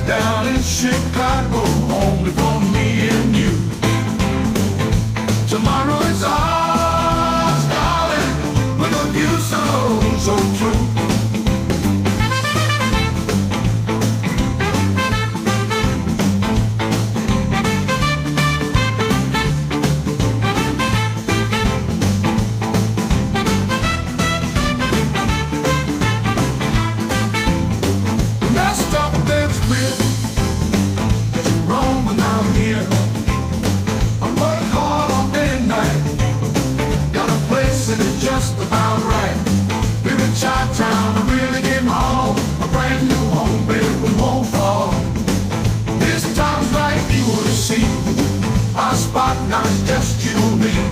down in Chicago, only for me and you. Tomorrow is ours, darling, with a view so true. Messed up, that's weird. It's wrong when I'm here. I work hard all day and night. Got a place and it's just about right. We're in Chi-Town, I'm really getting home. A brand new home, baby, we won't fall. This time's like you will see. Our spot now is just you and me.